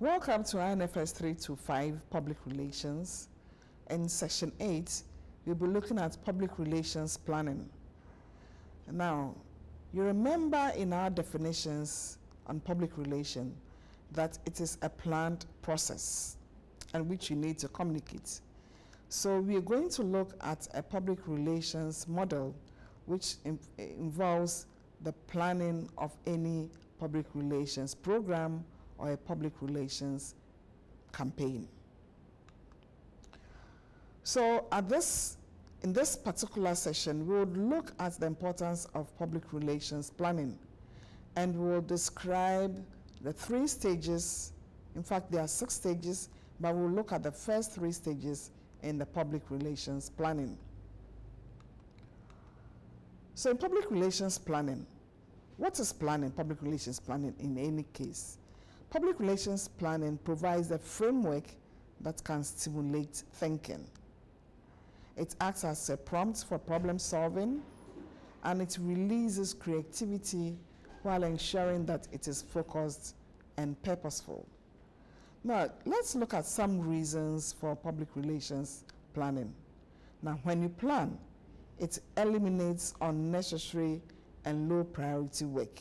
Welcome to INFS 325 Public Relations. In Section 8, we'll be looking at public relations planning. Now, you remember in our definitions on public relation that it is a planned process and which you need to communicate. So we are going to look at a public relations model which involves the planning of any public relations program or a public relations campaign. So in this particular session, we will look at the importance of public relations planning, and we will describe the 3 stages. In fact, there are 6 stages, but we'll look at the first 3 stages in the public relations planning. So in public relations planning, what is planning, public relations planning in any case? Public relations planning provides a framework that can stimulate thinking. It acts as a prompt for problem solving, and it releases creativity while ensuring that it is focused and purposeful. Now, let's look at some reasons for public relations planning. Now, when you plan, it eliminates unnecessary and low priority work.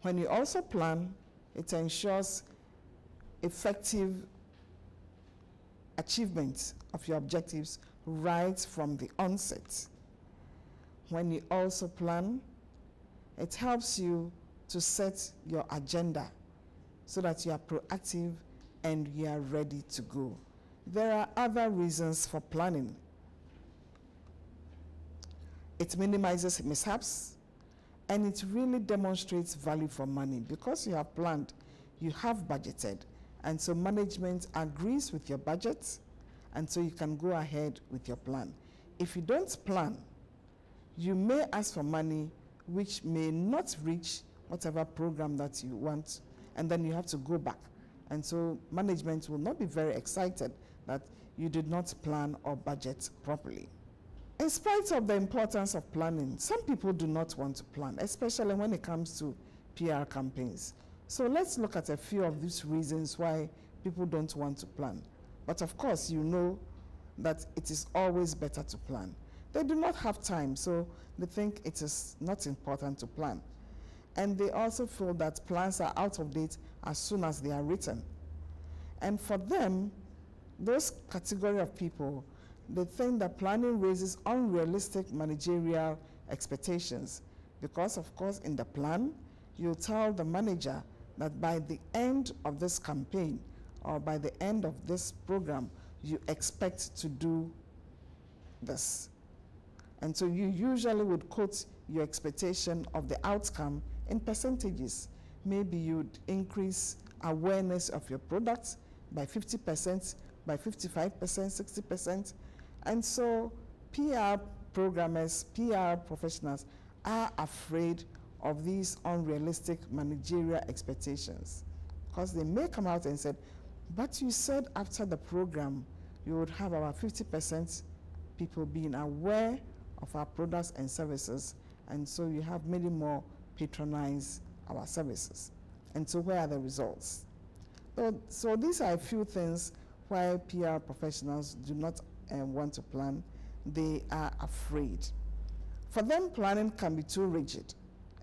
When you also plan, it ensures effective achievement of your objectives right from the onset. When you also plan, it helps you to set your agenda so that you are proactive and you are ready to go. There are other reasons for planning. It minimizes mishaps, and it really demonstrates value for money. Because you have planned, you have budgeted, and so management agrees with your budget, and so you can go ahead with your plan. If you don't plan, you may ask for money which may not reach whatever program that you want, and then you have to go back. And so management will not be very excited that you did not plan or budget properly. In spite of the importance of planning, some people do not want to plan, especially when it comes to PR campaigns. So let's look at a few of these reasons why people don't want to plan. But of course, you know that it is always better to plan. They do not have time, so they think it is not important to plan. And they also feel that plans are out of date as soon as they are written. And for them, those category of people, they think that planning raises unrealistic managerial expectations because, of course, in the plan, you tell the manager that by the end of this campaign or by the end of this program, you expect to do this. And so you usually would quote your expectation of the outcome in percentages. Maybe you'd increase awareness of your products by 50%, by 55%, 60%. And so PR programmers, PR professionals are afraid of these unrealistic managerial expectations because they may come out and say, but you said after the program you would have about 50% people being aware of our products and services, and so you have many more patronize our services. And so where are the results? So these are a few things why PR professionals do not want to plan. They are afraid. For them, planning can be too rigid,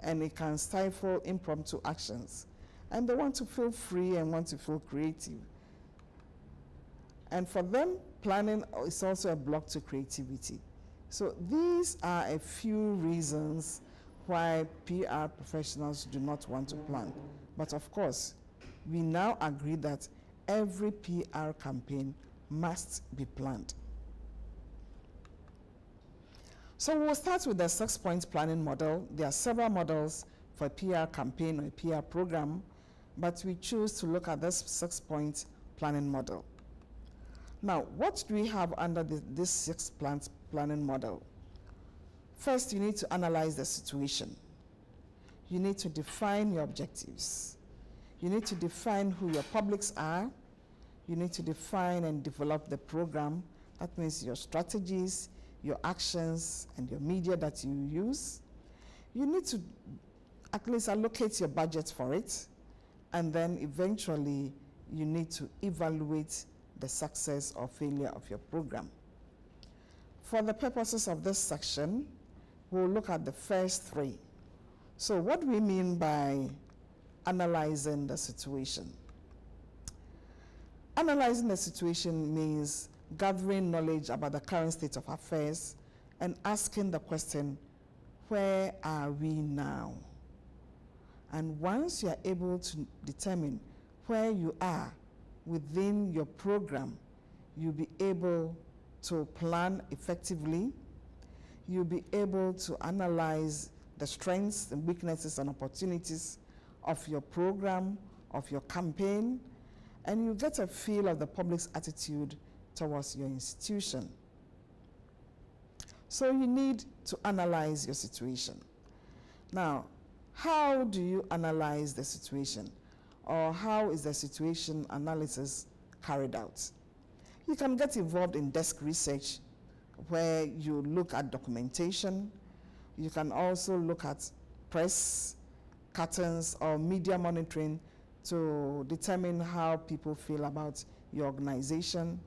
and it can stifle impromptu actions. And they want to feel free and want to feel creative. And for them, planning is also a block to creativity. So these are a few reasons why PR professionals do not want to plan. But of course, we now agree that every PR campaign must be planned. So we'll start with the 6-point planning model. There are several models for a PR campaign or a PR program, but we choose to look at this 6-point planning model. Now, what do we have under this 6-point planning model? First, you need to analyze the situation. You need to define your objectives. You need to define who your publics are. You need to define and develop the program. That means your strategies, your actions, and your media that you use. You need to at least allocate your budget for it. and then eventually you need to evaluate the success or failure of your program. For the purposes of this section, we'll look at the first three. So what do we mean by analyzing the situation? Analyzing the situation means gathering knowledge about the current state of affairs and asking the question, where are we now? And once you are able to determine where you are within your program, you'll be able to plan effectively. You'll be able to analyze the strengths and weaknesses and opportunities of your program, of your campaign, and you get a feel of the public's attitude towards your institution. So you need to analyze your situation. Now, how do you analyze the situation? Or how is the situation analysis carried out? You can get involved in desk research where you look at documentation. You can also look at press cuttings or media monitoring to determine how people feel about your organization.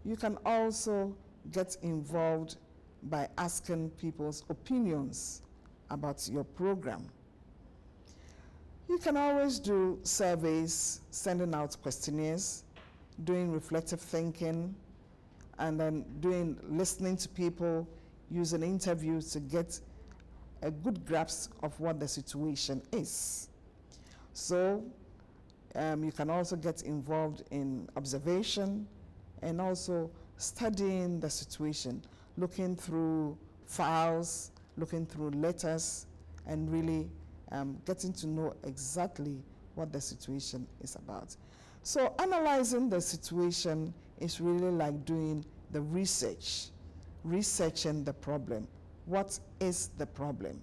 You can also get involved by asking people's opinions about your program. You can always do surveys, sending out questionnaires, doing reflective thinking, and then listening to people, using interviews to get a good grasp of what the situation is. So you can also get involved in observation and also studying the situation, looking through files, looking through letters, and really getting to know exactly what the situation is about. So analyzing the situation is really like doing the research, researching the problem. What is the problem?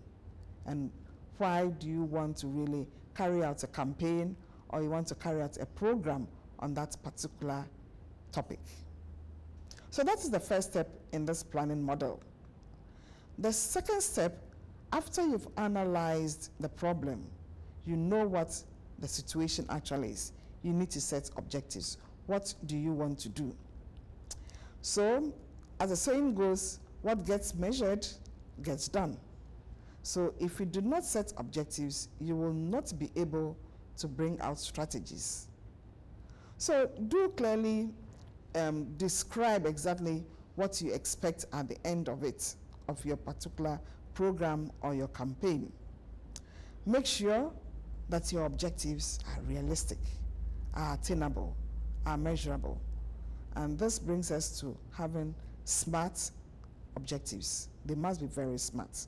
And why do you want to really carry out a campaign, or you want to carry out a program on that particular topic? So that is the first step in this planning model. The second step, after you've analyzed the problem, you know what the situation actually is. You need to set objectives. What do you want to do? So, as the saying goes, what gets measured gets done. So if you do not set objectives, you will not be able to bring out strategies. So do clearly describe exactly what you expect at the end of it, of your particular program or your campaign. Make sure that your objectives are realistic, are attainable, are measurable. And this brings us to having smart objectives. They must be very smart.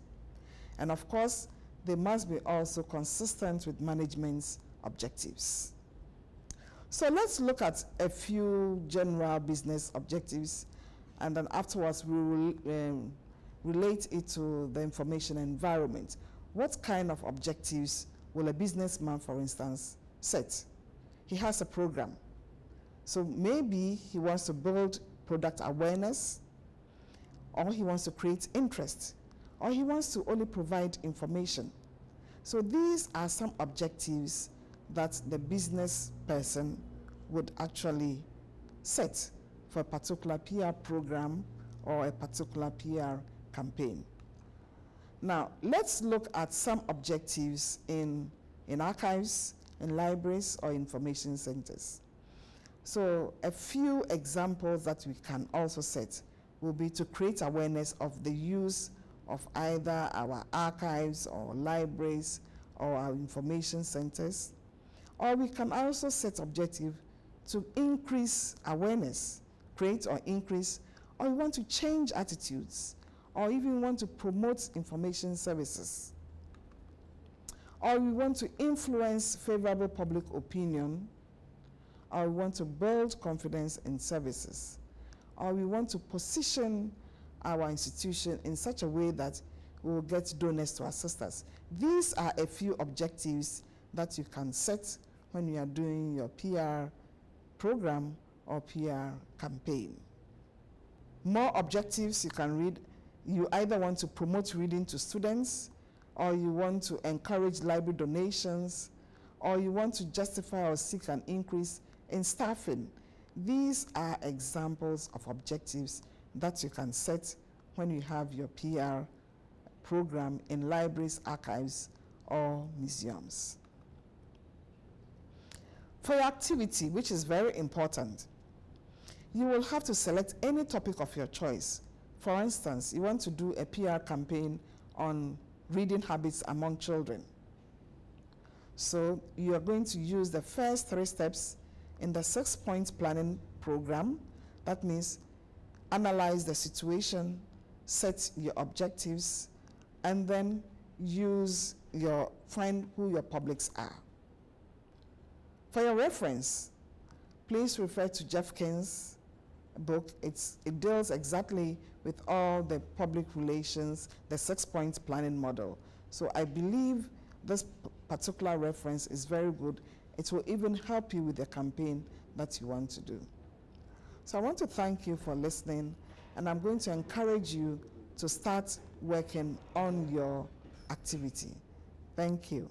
And of course, they must be also consistent with management's objectives. So let's look at a few general business objectives, and then afterwards we will relate it to the information environment. What kind of objectives will a businessman, for instance, set? He has a program. So maybe he wants to build product awareness, or he wants to create interest, or he wants to only provide information. So these are some objectives that the business person would actually set for a particular PR program or a particular PR campaign. Now, let's look at some objectives in archives, in libraries, or information centers. So a few examples that we can also set will be to create awareness of the use of either our archives or libraries or our information centers. Or we can also set objective to increase awareness, create or increase, or we want to change attitudes, or even want to promote information services. Or we want to influence favorable public opinion, or we want to build confidence in services, or we want to position our institution in such a way that we will get donors to assist us. These are a few objectives that you can set when you are doing your PR program or PR campaign. More objectives you can read. You either want to promote reading to students, or you want to encourage library donations, or you want to justify or seek an increase in staffing. These are examples of objectives that you can set when you have your PR program in libraries, archives, or museums. For your activity, which is very important, you will have to select any topic of your choice. For instance, you want to do a PR campaign on reading habits among children. So you are going to use the first 3 steps in the 6-point planning program. That means analyze the situation, set your objectives, and then find who your publics are. For your reference, please refer to Jeff King's book. It deals exactly with all the public relations, the 6-point planning model. So I believe this particular reference is very good. It will even help you with the campaign that you want to do. So I want to thank you for listening, and I'm going to encourage you to start working on your activity. Thank you.